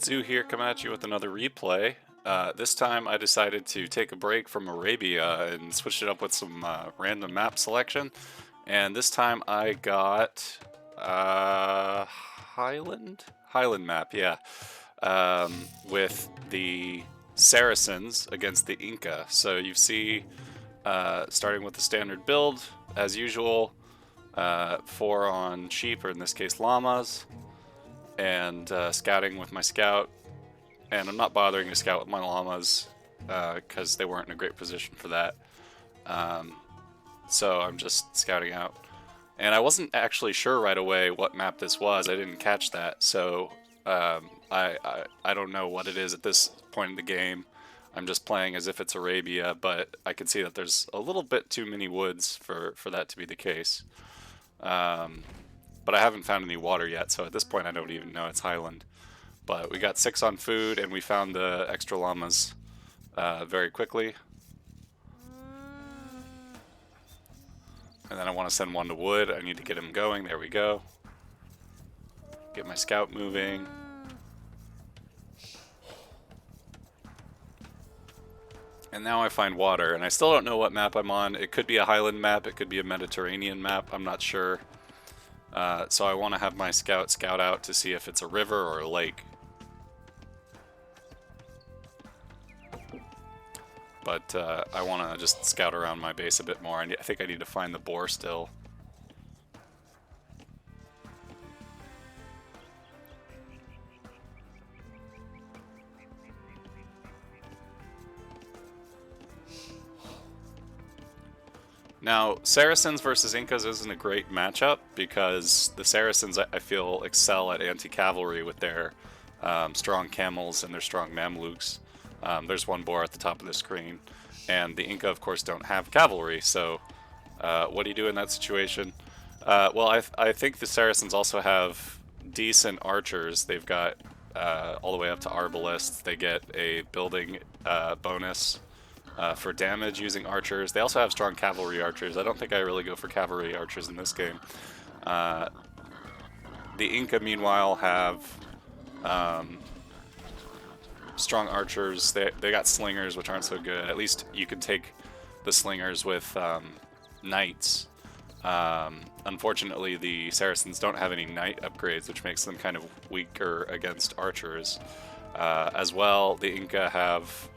Zoo here coming at you with another replay. This time I decided to take a break from Arabia and switch it up with some random map selection. And this time I got Highland map, yeah, with the Saracens against the Inca. So you see, starting with the standard build as usual, 4 on sheep, or in this case llamas, and scouting with my scout. And I'm not bothering to scout with my llamas because they weren't in a great position for that. So I'm just scouting out. And I wasn't actually sure right away what map this was. I didn't catch that. So I don't know what it is at this point in the game. I'm just playing as if it's Arabia, but I can see that there's a little bit too many woods for that to be the case. But I haven't found any water yet, so at this point I don't even know it's Highland. But we got 6 on food, and we found the extra llamas very quickly. And then I want to send one to wood. I need to get him going. There we go. Get my scout moving. And now I find water, and I still don't know what map I'm on. It could be a Highland map, it could be a Mediterranean map, I'm not sure. So I want to have my scout out to see if it's a river or a lake. But I want to just scout around my base a bit more. I think I need to find the boar still. Now, Saracens versus Incas isn't a great matchup because the Saracens, I feel, excel at anti-cavalry with their strong camels and their strong Mamluks. There's one boar at the top of the screen. And the Inca, of course, don't have cavalry, so what do you do in that situation? Well, I think the Saracens also have decent archers. They've got all the way up to arbalists. They get a building bonus for damage using archers. They also have strong cavalry archers. I don't think I really go for cavalry archers in this game. The Inca, meanwhile, have strong archers. They got slingers, which aren't so good. At least you can take the slingers with knights. Unfortunately, the Saracens don't have any knight upgrades, which makes them kind of weaker against archers. As well, the Inca have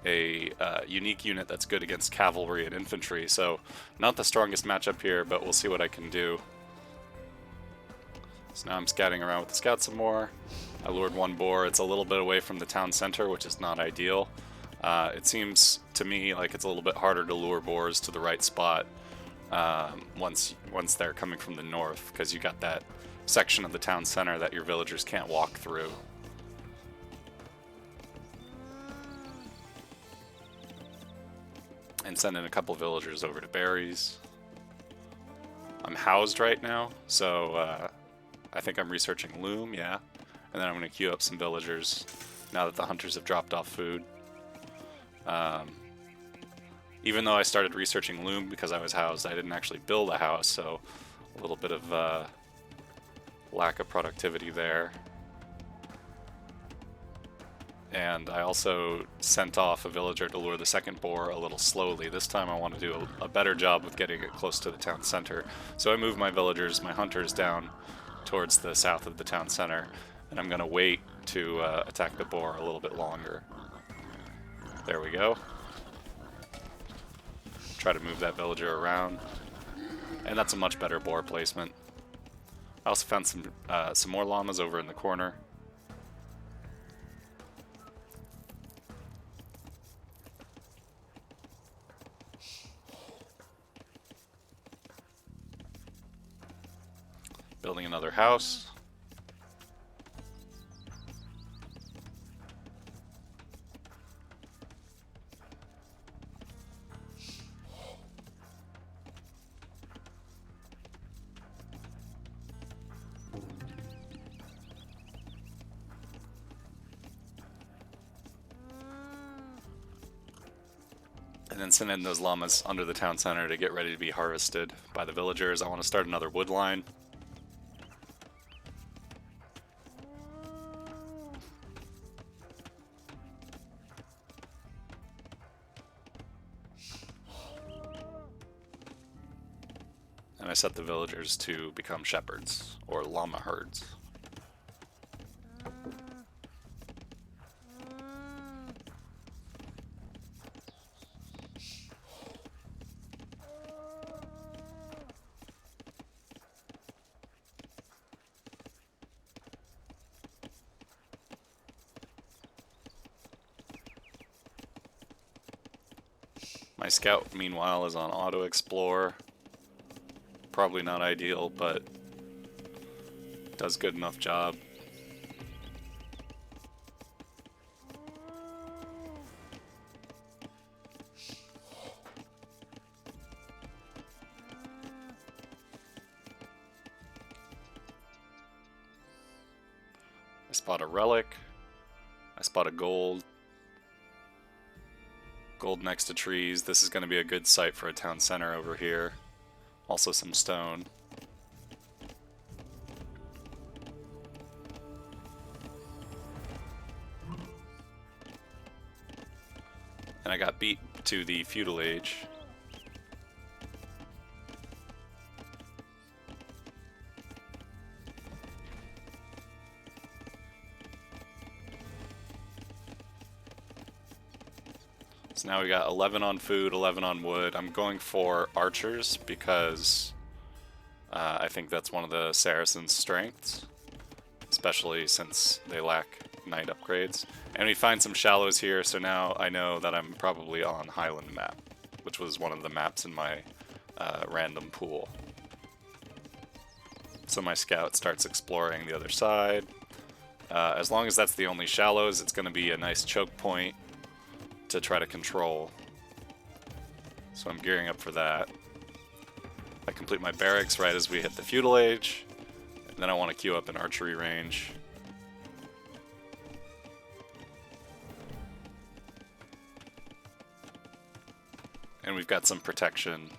a unique unit that's good against cavalry and infantry, so not the strongest matchup here, but we'll see what I can do. So now I'm scouting around with the scout some more. I lured one boar. It's a little bit away from the town center, which is not ideal. It seems to me like it's a little bit harder to lure boars to the right spot once they're coming from the north, because you got that section of the town center that your villagers can't walk through. And sending a couple villagers over to berries. I'm housed right now, so I think I'm researching loom, yeah. And then I'm going to queue up some villagers now that the hunters have dropped off food. Even though I started researching loom because I was housed, I didn't actually build a house, so a little bit of lack of productivity there. And I also sent off a villager to lure the second boar a little slowly. This time I want to do a better job with getting it close to the town center. So I moved my villagers, my hunters, down towards the south of the town center, and I'm going to wait to attack the boar a little bit longer. There we go. Try to move that villager around, and that's a much better boar placement. I also found some more llamas over in the corner. Building another house. And then send in those llamas under the town center to get ready to be harvested by the villagers. I want to start another wood line. set the villagers to become shepherds, or llama herds. My scout, meanwhile, is on auto explore. Probably not ideal, but does good enough job. I spot a relic. I spot a gold. Gold next to trees. This is going to be a good site for a town center over here. Also some stone. And I got beat to the feudal age. So now we got 11 on food, 11 on wood. I'm going for archers because I think that's one of the Saracens' strengths, especially since they lack knight upgrades. And we find some shallows here, so now I know that I'm probably on Highland map, which was one of the maps in my random pool. So my scout starts exploring the other side. As long as that's the only shallows, it's going to be a nice choke point to try to control. So I'm gearing up for that. I complete my barracks right as we hit the feudal age, and then I want to queue up an archery range. And we've got some protection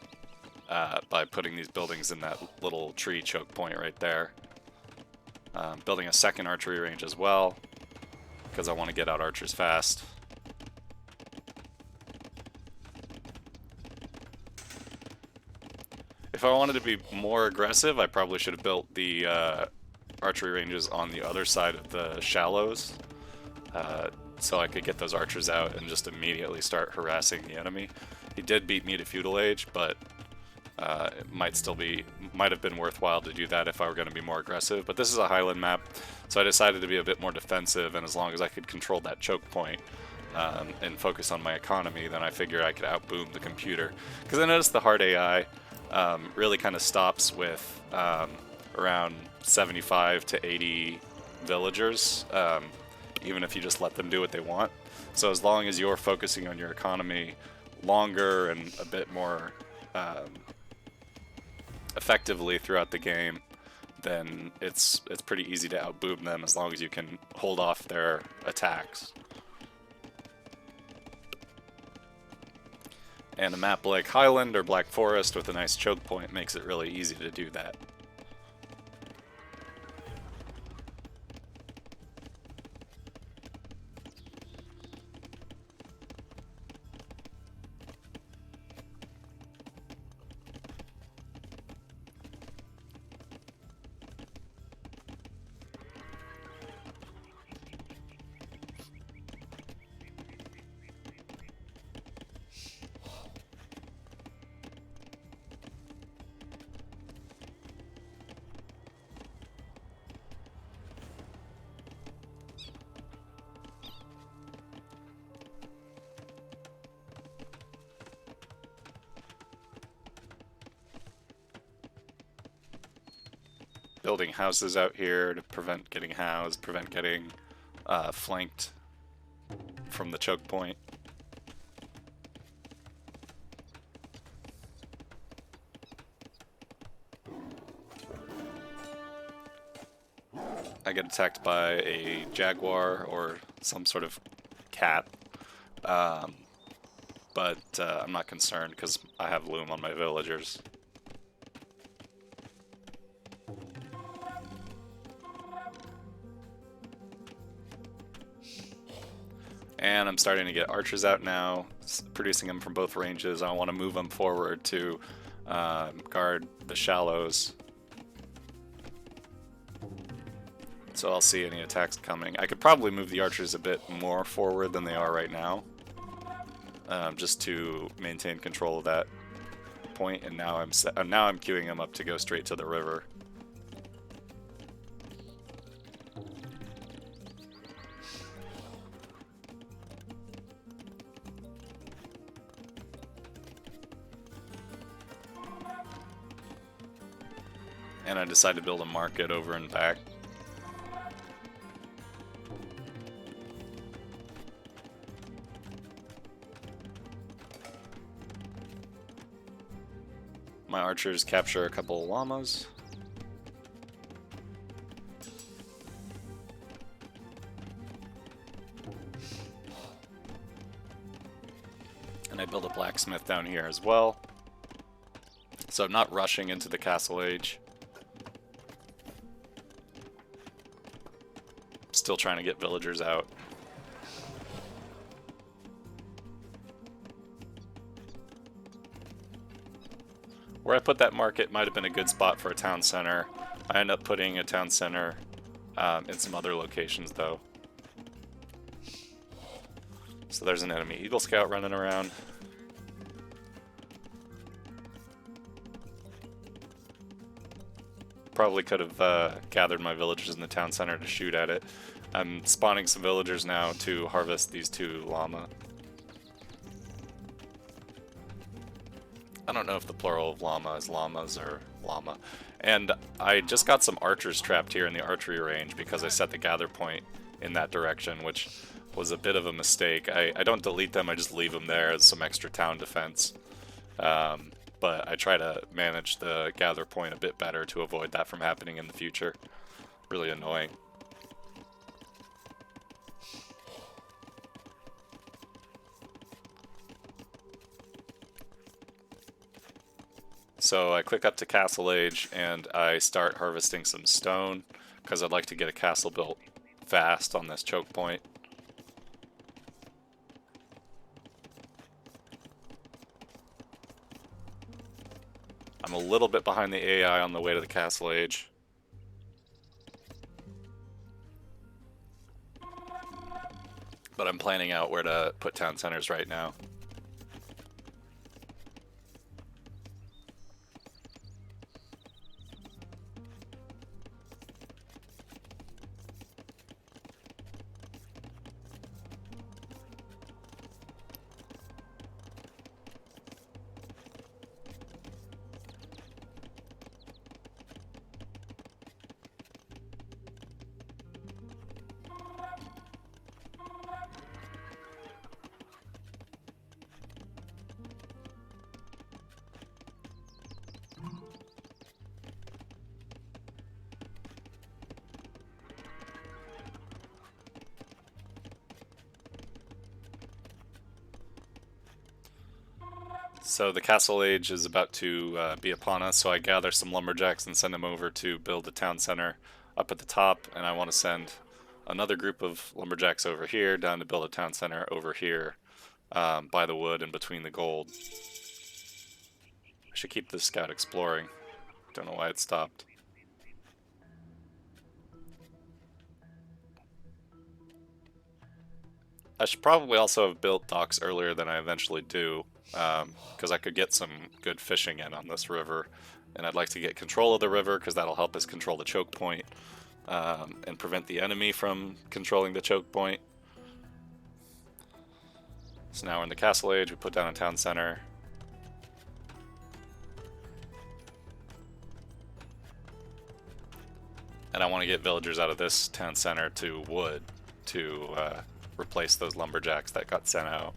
by putting these buildings in that little tree choke point right there. Building a second archery range as well, because I want to get out archers fast. If I wanted to be more aggressive, I probably should have built the archery ranges on the other side of the shallows, so I could get those archers out and just immediately start harassing the enemy. He did beat me to feudal age, but it might have been worthwhile to do that if I were going to be more aggressive. But this is a Highland map, so I decided to be a bit more defensive, and as long as I could control that choke point and focus on my economy, then I figured I could outboom the computer. Because I noticed the hard AI really kind of stops with around 75 to 80 villagers, even if you just let them do what they want. So as long as you're focusing on your economy longer and a bit more effectively throughout the game, then it's pretty easy to outboom them as long as you can hold off their attacks. And a map like Highland or Black Forest with a nice choke point makes it really easy to do that. Building houses out here to prevent getting housed, prevent getting flanked from the choke point. I get attacked by a jaguar or some sort of cat, but I'm not concerned because I have loom on my villagers. And I'm starting to get archers out now, producing them from both ranges. I want to move them forward to guard the shallows. So I'll see any attacks coming. I could probably move the archers a bit more forward than they are right now, just to maintain control of that point. And now I'm queuing them up to go straight to the river. And I decided to build a market over and back. My archers capture a couple of llamas. And I build a blacksmith down here as well. So I'm not rushing into the castle age. Still trying to get villagers out. Where I put that market might have been a good spot for a town center. I end up putting a town center in some other locations though. So there's an enemy Eagle Scout running around. Probably could have gathered my villagers in the town center to shoot at it. I'm spawning some villagers now to harvest these 2 llama. I don't know if the plural of llama is llamas or llama. And I just got some archers trapped here in the archery range because I set the gather point in that direction, which was a bit of a mistake. I don't delete them, I just leave them there as some extra town defense. But I try to manage the gather point a bit better to avoid that from happening in the future. Really annoying. So I click up to Castle Age and I start harvesting some stone because I'd like to get a castle built fast on this choke point. I'm a little bit behind the AI on the way to the Castle Age. But I'm planning out where to put town centers right now. So the Castle Age is about to be upon us, so I gather some lumberjacks and send them over to build a town center up at the top, and I want to send another group of lumberjacks over here down to build a town center over here by the wood and between the gold. I should keep this scout exploring. Don't know why it stopped. I should probably also have built docks earlier than I eventually do, because I could get some good fishing in on this river, and I'd like to get control of the river because that'll help us control the choke point and prevent the enemy from controlling the choke point. So now we're in the Castle Age, we put down a town center. And I want to get villagers out of this town center to wood to replace those lumberjacks that got sent out.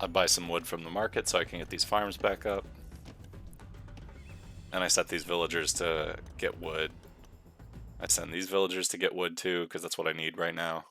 I buy some wood from the market so I can get these farms back up. And I set these villagers to get wood. I send these villagers to get wood too, because that's what I need right now.